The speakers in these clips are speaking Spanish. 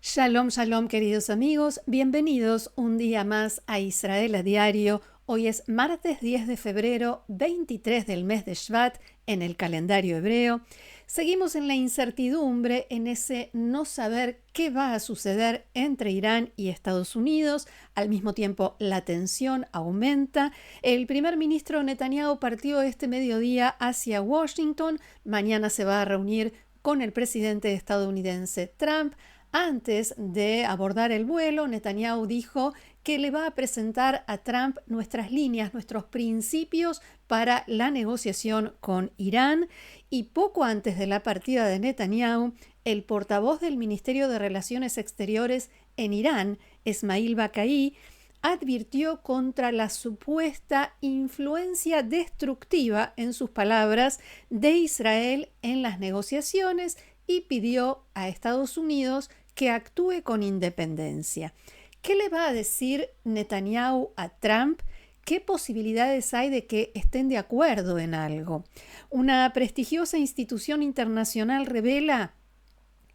Shalom, shalom, queridos amigos. Bienvenidos un día más a Israel a Diario. Hoy es martes 10 de febrero, 23 del mes de Shvat en el calendario hebreo. Seguimos en la incertidumbre, en ese no saber qué va a suceder entre Irán y Estados Unidos. Al mismo tiempo, la tensión aumenta. El primer ministro Netanyahu partió este mediodía hacia Washington. Mañana se va a reunir con el presidente estadounidense Trump. Antes de abordar el vuelo, Netanyahu dijo que le va a presentar a Trump nuestras líneas, nuestros principios para la negociación con Irán. Y poco antes de la partida de Netanyahu, el portavoz del Ministerio de Relaciones Exteriores en Irán, Esmail Bakai, advirtió contra la supuesta influencia destructiva, en sus palabras, de Israel en las negociaciones y pidió a Estados Unidos que actúe con independencia. ¿Qué le va a decir Netanyahu a Trump? ¿Qué posibilidades hay de que estén de acuerdo en algo? Una prestigiosa institución internacional revela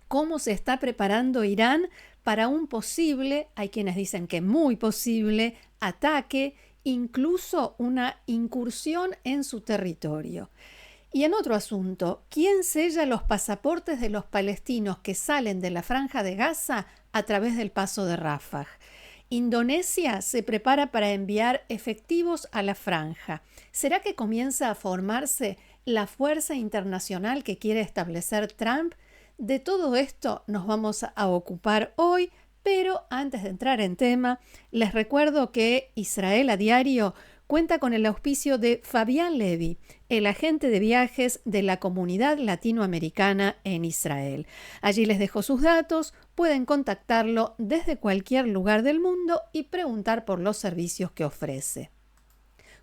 cómo se está preparando Irán para un posible, hay quienes dicen que muy posible, ataque, incluso una incursión en su territorio. Y en otro asunto, ¿quién sella los pasaportes de los palestinos que salen de la Franja de Gaza a través del paso de Rafah? Indonesia se prepara para enviar efectivos a la franja. ¿Será que comienza a formarse la fuerza internacional que quiere establecer Trump? De todo esto nos vamos a ocupar hoy, pero antes de entrar en tema, les recuerdo que Israel a Diario cuenta con el auspicio de Fabián Levi, el agente de viajes de la comunidad latinoamericana en Israel. Allí les dejo sus datos, pueden contactarlo desde cualquier lugar del mundo y preguntar por los servicios que ofrece.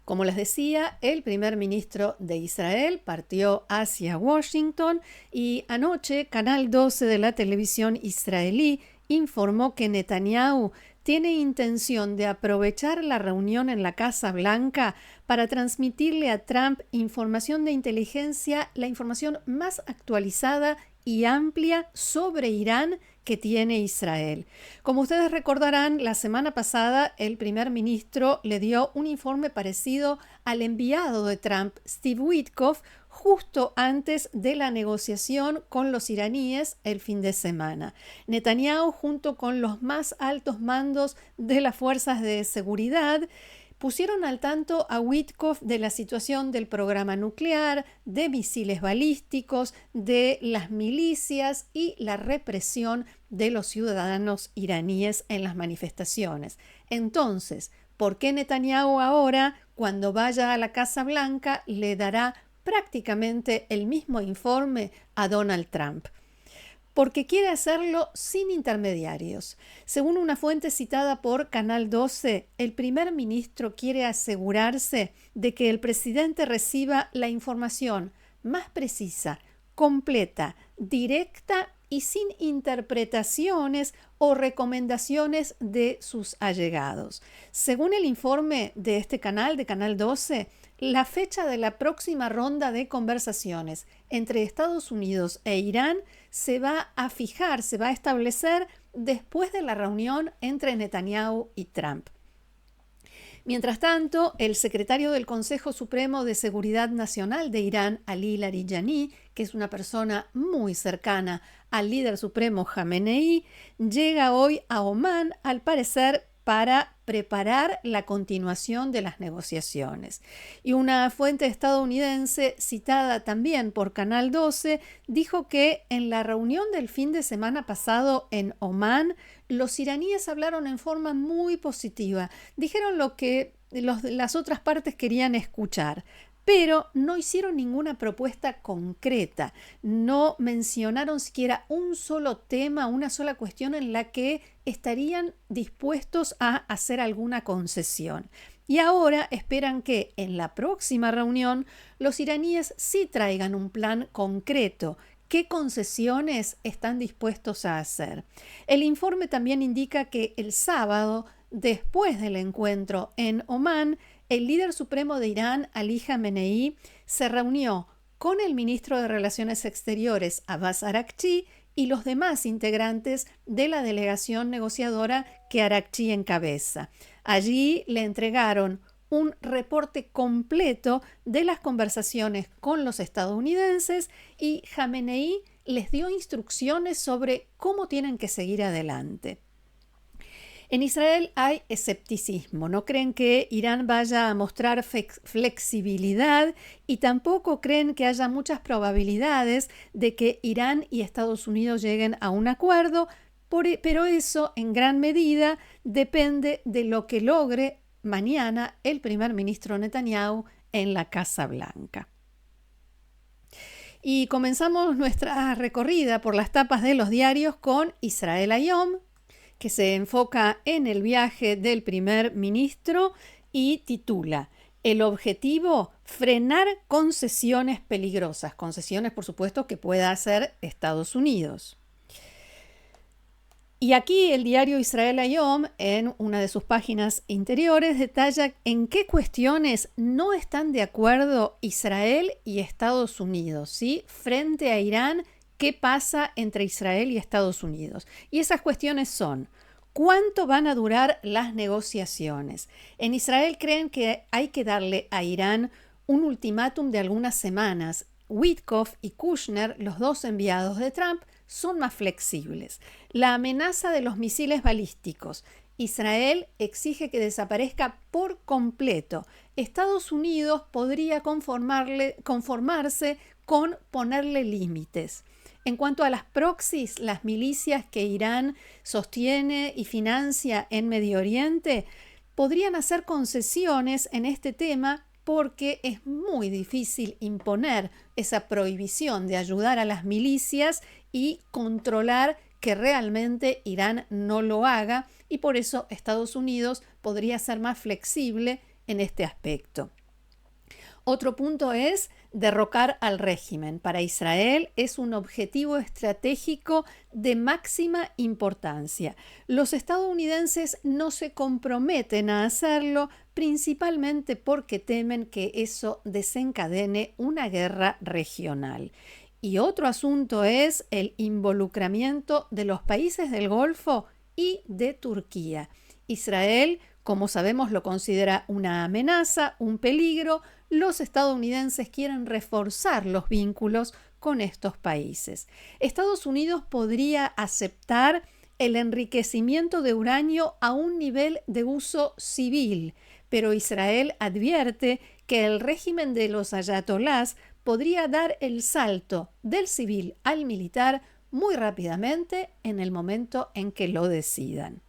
Como les decía, el primer ministro de Israel partió hacia Washington y anoche Canal 12 de la televisión israelí informó que Netanyahu tiene intención de aprovechar la reunión en la Casa Blanca para transmitirle a Trump información de inteligencia, la información más actualizada y amplia sobre Irán que tiene Israel. Como ustedes recordarán, la semana pasada el primer ministro le dio un informe parecido al enviado de Trump, Steve Witkoff, justo antes de la negociación con los iraníes el fin de semana. Netanyahu, junto con los más altos mandos de las fuerzas de seguridad, pusieron al tanto a Witkoff de la situación del programa nuclear, de misiles balísticos, de las milicias y la represión de los ciudadanos iraníes en las manifestaciones. Entonces, ¿por qué Netanyahu ahora, cuando vaya a la Casa Blanca, le dará prácticamente el mismo informe a Donald Trump? Porque quiere hacerlo sin intermediarios. Según una fuente citada por Canal 12, el primer ministro quiere asegurarse de que el presidente reciba la información más precisa, completa, directa y sin interpretaciones o recomendaciones de sus allegados. Según el informe de este canal, de Canal 12, la fecha de la próxima ronda de conversaciones entre Estados Unidos e Irán se va a fijar, se va a establecer después de la reunión entre Netanyahu y Trump. Mientras tanto, el secretario del Consejo Supremo de Seguridad Nacional de Irán, Ali Larijani, que es una persona muy cercana al líder supremo Jamenei, llega hoy a Omán, al parecer, para preparar la continuación de las negociaciones. Y una fuente estadounidense, citada también por Canal 12, dijo que en la reunión del fin de semana pasado en Omán, los iraníes hablaron en forma muy positiva. Dijeron lo que las otras partes querían escuchar, pero no hicieron ninguna propuesta concreta, no mencionaron siquiera un solo tema, una sola cuestión en la que estarían dispuestos a hacer alguna concesión. Y ahora esperan que en la próxima reunión los iraníes sí traigan un plan concreto qué concesiones están dispuestos a hacer. El informe también indica que el sábado, después del encuentro en Omán, el líder supremo de Irán, Ali Khamenei, se reunió con el ministro de Relaciones Exteriores, Abbas Araghchi, y los demás integrantes de la delegación negociadora que Araghchi encabeza. Allí le entregaron un reporte completo de las conversaciones con los estadounidenses y Khamenei les dio instrucciones sobre cómo tienen que seguir adelante. En Israel hay escepticismo, no creen que Irán vaya a mostrar flexibilidad y tampoco creen que haya muchas probabilidades de que Irán y Estados Unidos lleguen a un acuerdo, pero eso en gran medida depende de lo que logre mañana el primer ministro Netanyahu en la Casa Blanca. Y comenzamos nuestra recorrida por las tapas de los diarios con Israel Hayom, que se enfoca en el viaje del primer ministro y titula: el objetivo, frenar concesiones peligrosas. Concesiones, por supuesto, que pueda hacer Estados Unidos. Y aquí el diario Israel Hayom, en una de sus páginas interiores, detalla en qué cuestiones no están de acuerdo Israel y Estados Unidos, ¿sí? Frente a Irán, ¿qué pasa entre Israel y Estados Unidos? Y esas cuestiones son: ¿cuánto van a durar las negociaciones? En Israel creen que hay que darle a Irán un ultimátum de algunas semanas. Witkoff y Kushner, los dos enviados de Trump, son más flexibles. La amenaza de los misiles balísticos. Israel exige que desaparezca por completo. Estados Unidos podría conformarse con ponerle límites. En cuanto a las proxies, las milicias que Irán sostiene y financia en Medio Oriente, podrían hacer concesiones en este tema porque es muy difícil imponer esa prohibición de ayudar a las milicias y controlar que realmente Irán no lo haga, y por eso Estados Unidos podría ser más flexible en este aspecto. Otro punto es derrocar al régimen. Para Israel es un objetivo estratégico de máxima importancia. Los estadounidenses no se comprometen a hacerlo, principalmente porque temen que eso desencadene una guerra regional. Y otro asunto es el involucramiento de los países del Golfo y de Turquía. Israel, como sabemos, lo considera una amenaza, un peligro. Los estadounidenses quieren reforzar los vínculos con estos países. Estados Unidos podría aceptar el enriquecimiento de uranio a un nivel de uso civil, pero Israel advierte que el régimen de los ayatolás podría dar el salto del civil al militar muy rápidamente en el momento en que lo decidan.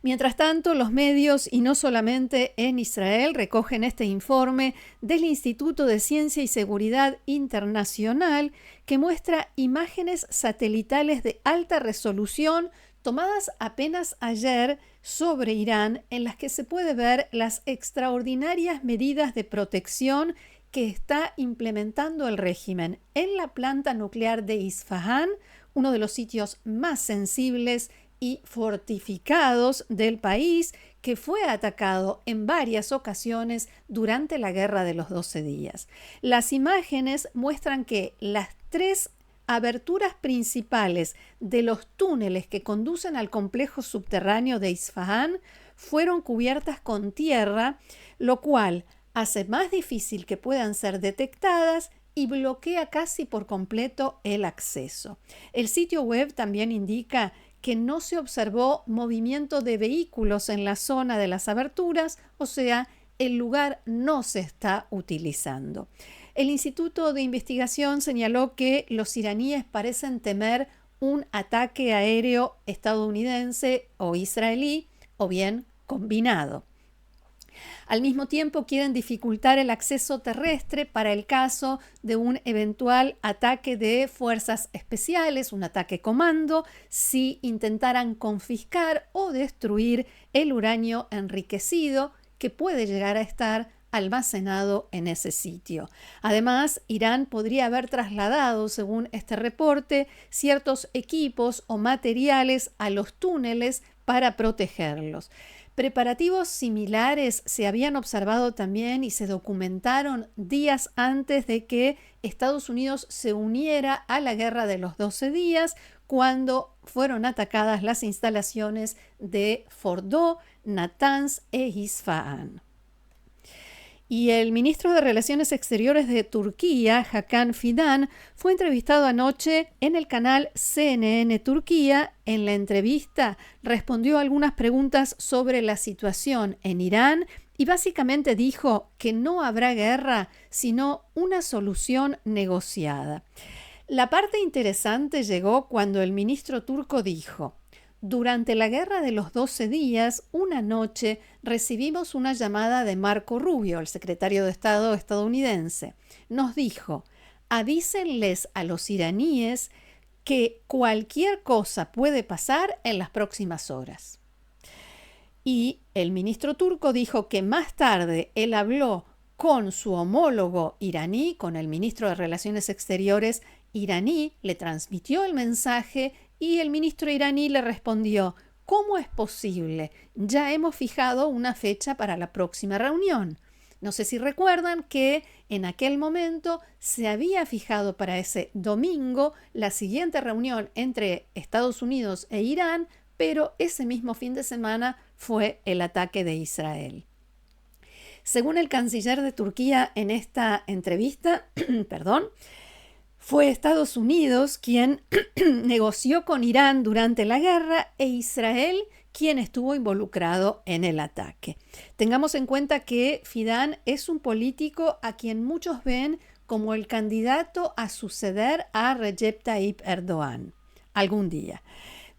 Mientras tanto, los medios, y no solamente en Israel, recogen este informe del Instituto de Ciencia y Seguridad Internacional que muestra imágenes satelitales de alta resolución tomadas apenas ayer sobre Irán, en las que se puede ver las extraordinarias medidas de protección que está implementando el régimen en la planta nuclear de Isfahán, uno de los sitios más sensibles y fortificados del país, que fue atacado en varias ocasiones durante la Guerra de los 12 días. Las imágenes muestran que las 3 aberturas principales de los túneles que conducen al complejo subterráneo de Isfahán fueron cubiertas con tierra, lo cual hace más difícil que puedan ser detectadas y bloquea casi por completo el acceso. El sitio web también indica que no se observó movimiento de vehículos en la zona de las aberturas, o sea, el lugar no se está utilizando. El Instituto de Investigación señaló que los iraníes parecen temer un ataque aéreo estadounidense o israelí, o bien combinado. Al mismo tiempo, quieren dificultar el acceso terrestre para el caso de un eventual ataque de fuerzas especiales, un ataque comando, si intentaran confiscar o destruir el uranio enriquecido que puede llegar a estar almacenado en ese sitio. Además, Irán podría haber trasladado, según este reporte, ciertos equipos o materiales a los túneles para protegerlos. Preparativos similares se habían observado también y se documentaron días antes de que Estados Unidos se uniera a la Guerra de los 12 días, cuando fueron atacadas las instalaciones de Fordo, Natanz e Isfahan. Y el ministro de Relaciones Exteriores de Turquía, Hakan Fidan, fue entrevistado anoche en el canal CNN Turquía. En la entrevista respondió algunas preguntas sobre la situación en Irán y básicamente dijo que no habrá guerra, sino una solución negociada. La parte interesante llegó cuando el ministro turco dijo: durante la Guerra de los 12 días, una noche recibimos una llamada de Marco Rubio, el secretario de Estado estadounidense. Nos dijo: avísenles a los iraníes que cualquier cosa puede pasar en las próximas horas. Y el ministro turco dijo que más tarde él habló con su homólogo iraní, con el ministro de Relaciones Exteriores iraní, le transmitió el mensaje y el ministro iraní le respondió: ¿cómo es posible? Ya hemos fijado una fecha para la próxima reunión. No sé si recuerdan que en aquel momento se había fijado para ese domingo la siguiente reunión entre Estados Unidos e Irán, pero ese mismo fin de semana fue el ataque de Israel. Según el canciller de Turquía en esta entrevista, fue Estados Unidos quien negoció con Irán durante la guerra e Israel quien estuvo involucrado en el ataque. Tengamos en cuenta que Fidan es un político a quien muchos ven como el candidato a suceder a Recep Tayyip Erdogan algún día.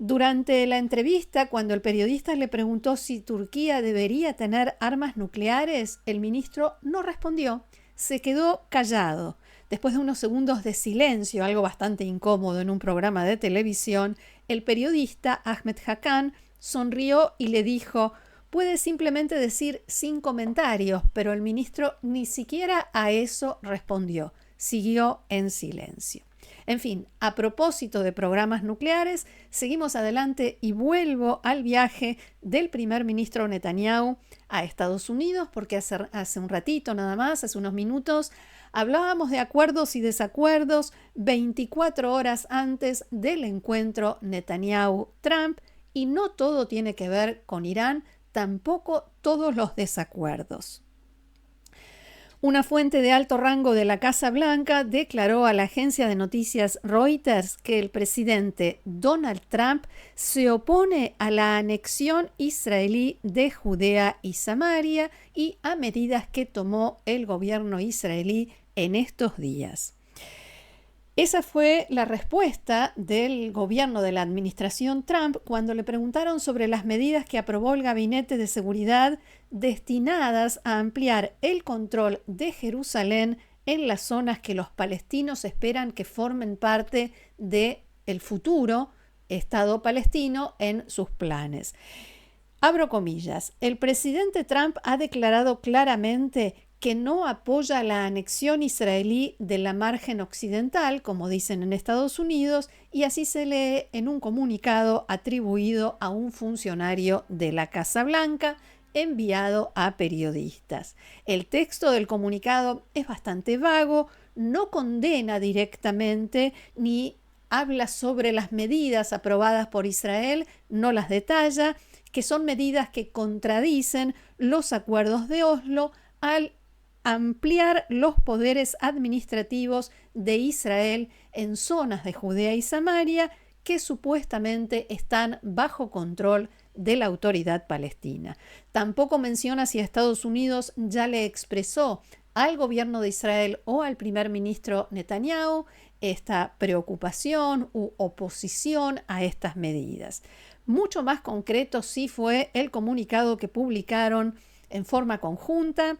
Durante la entrevista, cuando el periodista le preguntó si Turquía debería tener armas nucleares, el ministro no respondió, se quedó callado. Después de unos segundos de silencio, algo bastante incómodo en un programa de televisión, el periodista Ahmed Hakan sonrió y le dijo: puede simplemente decir sin comentarios, pero el ministro ni siquiera a eso respondió, siguió en silencio. En fin, a propósito de programas nucleares, seguimos adelante y vuelvo al viaje del primer ministro Netanyahu a Estados Unidos, porque hace un ratito nada más, hace unos minutos, hablábamos de acuerdos y desacuerdos 24 horas antes del encuentro Netanyahu-Trump, y no todo tiene que ver con Irán, tampoco todos los desacuerdos. Una fuente de alto rango de la Casa Blanca declaró a la agencia de noticias Reuters que el presidente Donald Trump se opone a la anexión israelí de Judea y Samaria y a medidas que tomó el gobierno israelí en estos días. Esa fue la respuesta del gobierno de la administración Trump cuando le preguntaron sobre las medidas que aprobó el Gabinete de Seguridad destinadas a ampliar el control de Jerusalén en las zonas que los palestinos esperan que formen parte del futuro Estado palestino en sus planes. Abro comillas, el presidente Trump ha declarado claramente que no apoya la anexión israelí de la margen occidental, como dicen en Estados Unidos, y así se lee en un comunicado atribuido a un funcionario de la Casa Blanca, enviado a periodistas. El texto del comunicado es bastante vago, no condena directamente ni habla sobre las medidas aprobadas por Israel, no las detalla, que son medidas que contradicen los acuerdos de Oslo al ampliar los poderes administrativos de Israel en zonas de Judea y Samaria que supuestamente están bajo control de la autoridad palestina. Tampoco menciona si Estados Unidos ya le expresó al gobierno de Israel o al primer ministro Netanyahu esta preocupación u oposición a estas medidas. Mucho más concreto sí fue el comunicado que publicaron en forma conjunta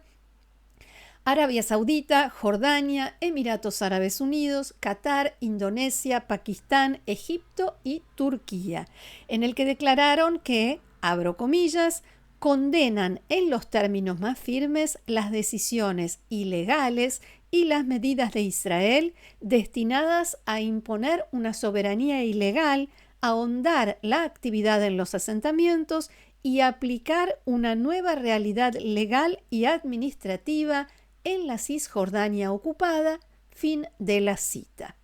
Arabia Saudita, Jordania, Emiratos Árabes Unidos, Qatar, Indonesia, Pakistán, Egipto y Turquía, en el que declararon que, abro comillas, condenan en los términos más firmes las decisiones ilegales y las medidas de Israel destinadas a imponer una soberanía ilegal, ahondar la actividad en los asentamientos y aplicar una nueva realidad legal y administrativa en la Cisjordania ocupada. Fin de la cita.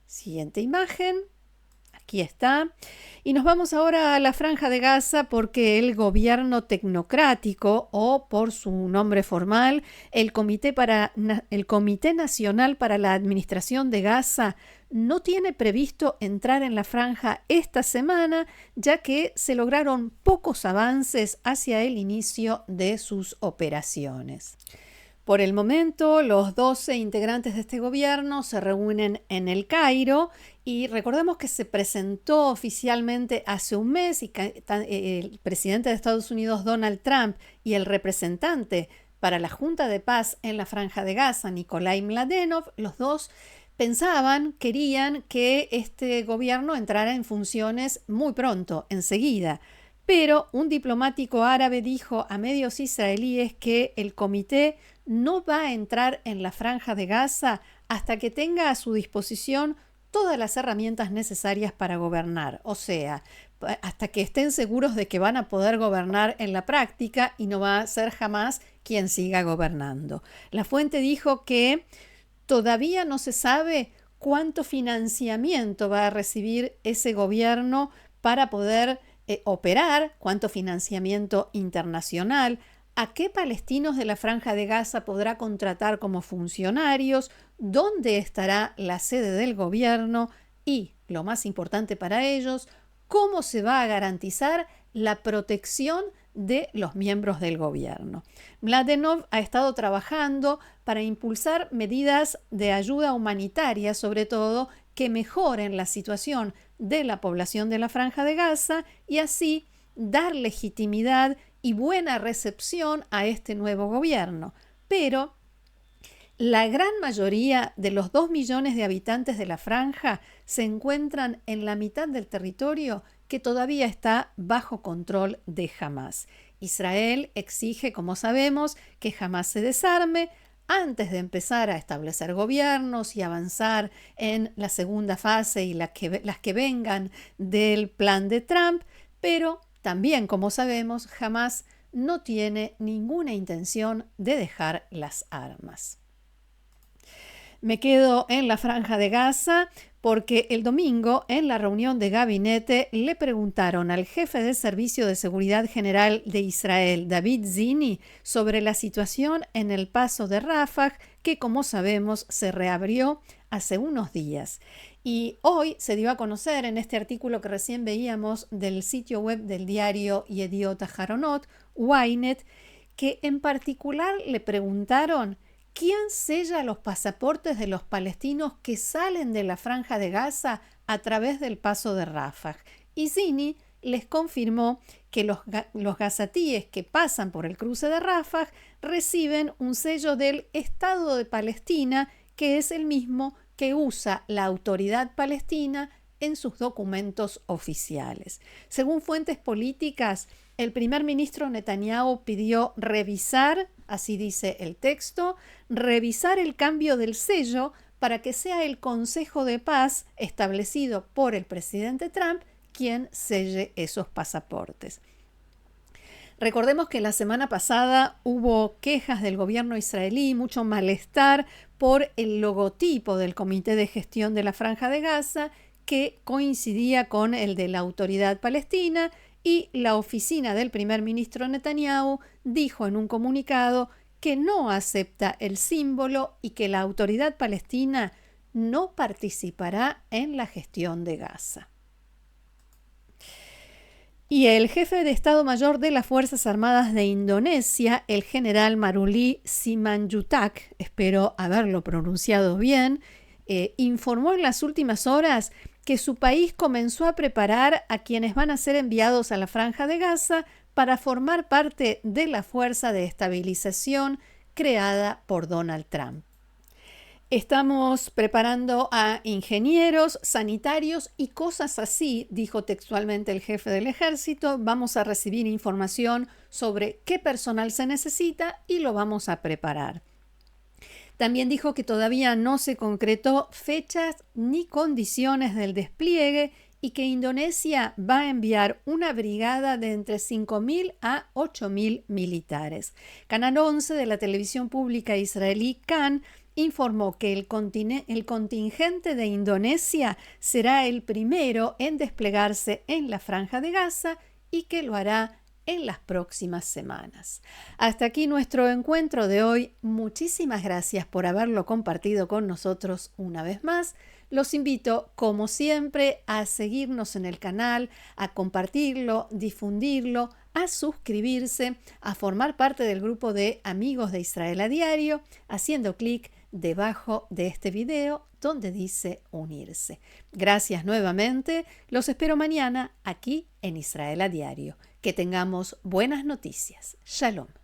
Siguiente imagen. Aquí está. Y nos vamos ahora a la Franja de Gaza porque el gobierno tecnocrático, o por su nombre formal, el Comité Nacional para la Administración de Gaza, no tiene previsto entrar en la franja esta semana, ya que se lograron pocos avances hacia el inicio de sus operaciones. Por el momento, los 12 integrantes de este gobierno se reúnen en El Cairo y recordemos que se presentó oficialmente hace un mes y el presidente de Estados Unidos, Donald Trump, y el representante para la Junta de Paz en la Franja de Gaza, Nikolai Mladenov, los dos querían que este gobierno entrara en funciones muy pronto, enseguida. Pero un diplomático árabe dijo a medios israelíes que el comité no va a entrar en la Franja de Gaza hasta que tenga a su disposición todas las herramientas necesarias para gobernar, o sea, hasta que estén seguros de que van a poder gobernar en la práctica y no va a ser jamás quien siga gobernando. La fuente dijo que todavía no se sabe cuánto financiamiento va a recibir ese gobierno para poder operar, cuánto financiamiento internacional, a qué palestinos de la Franja de Gaza podrá contratar como funcionarios, dónde estará la sede del gobierno y, lo más importante para ellos, cómo se va a garantizar la protección de los miembros del gobierno. Mladenov ha estado trabajando para impulsar medidas de ayuda humanitaria, sobre todo, que mejoren la situación de la población de la Franja de Gaza y así dar legitimidad y buena recepción a este nuevo gobierno. Pero la gran mayoría de los 2 millones de habitantes de la franja se encuentran en la mitad del territorio que todavía está bajo control de Hamás. Israel exige, como sabemos, que Hamás se desarme antes de empezar a establecer gobiernos y avanzar en la segunda fase y las que vengan del plan de Trump, pero también, como sabemos, Hamás no tiene ninguna intención de dejar las armas. Me quedo en la Franja de Gaza porque el domingo, en la reunión de gabinete, le preguntaron al jefe del Servicio de Seguridad General de Israel, David Zini, sobre la situación en el paso de Rafah, que, como sabemos, se reabrió hace unos días. Y hoy se dio a conocer en este artículo que recién veíamos del sitio web del diario Yediot Aharonot, Ynet, que en particular le preguntaron ¿quién sella los pasaportes de los palestinos que salen de la Franja de Gaza a través del paso de Rafah? Y Zini les confirmó que los gazatíes que pasan por el cruce de Rafah reciben un sello del Estado de Palestina, que es el mismo que usa la autoridad palestina en sus documentos oficiales. Según fuentes políticas, el primer ministro Netanyahu pidió revisar, así dice el texto, revisar el cambio del sello para que sea el Consejo de Paz establecido por el presidente Trump quien selle esos pasaportes. Recordemos que la semana pasada hubo quejas del gobierno israelí, mucho malestar por el logotipo del Comité de Gestión de la Franja de Gaza, que coincidía con el de la Autoridad Palestina, y la oficina del primer ministro Netanyahu dijo en un comunicado que no acepta el símbolo y que la Autoridad Palestina no participará en la gestión de Gaza. Y el jefe de Estado Mayor de las Fuerzas Armadas de Indonesia, el general Maruli Simanjuntak, espero haberlo pronunciado bien, informó en las últimas horas que su país comenzó a preparar a quienes van a ser enviados a la Franja de Gaza para formar parte de la fuerza de estabilización creada por Donald Trump. Estamos preparando a ingenieros, sanitarios y cosas así, dijo textualmente el jefe del ejército. Vamos a recibir información sobre qué personal se necesita y lo vamos a preparar. También dijo que todavía no se concretó fechas ni condiciones del despliegue y que Indonesia va a enviar una brigada de entre 5.000 a 8.000 militares. Canal 11 de la televisión pública israelí Kan informó que el contingente de Indonesia será el primero en desplegarse en la Franja de Gaza y que lo hará en las próximas semanas. Hasta aquí nuestro encuentro de hoy. Muchísimas gracias por haberlo compartido con nosotros una vez más. Los invito, como siempre, a seguirnos en el canal, a compartirlo, difundirlo, a suscribirse, a formar parte del grupo de Amigos de Israel a Diario, haciendo clic debajo de este video donde dice unirse. Gracias nuevamente. Los espero mañana aquí en Israel a Diario. Que tengamos buenas noticias. Shalom.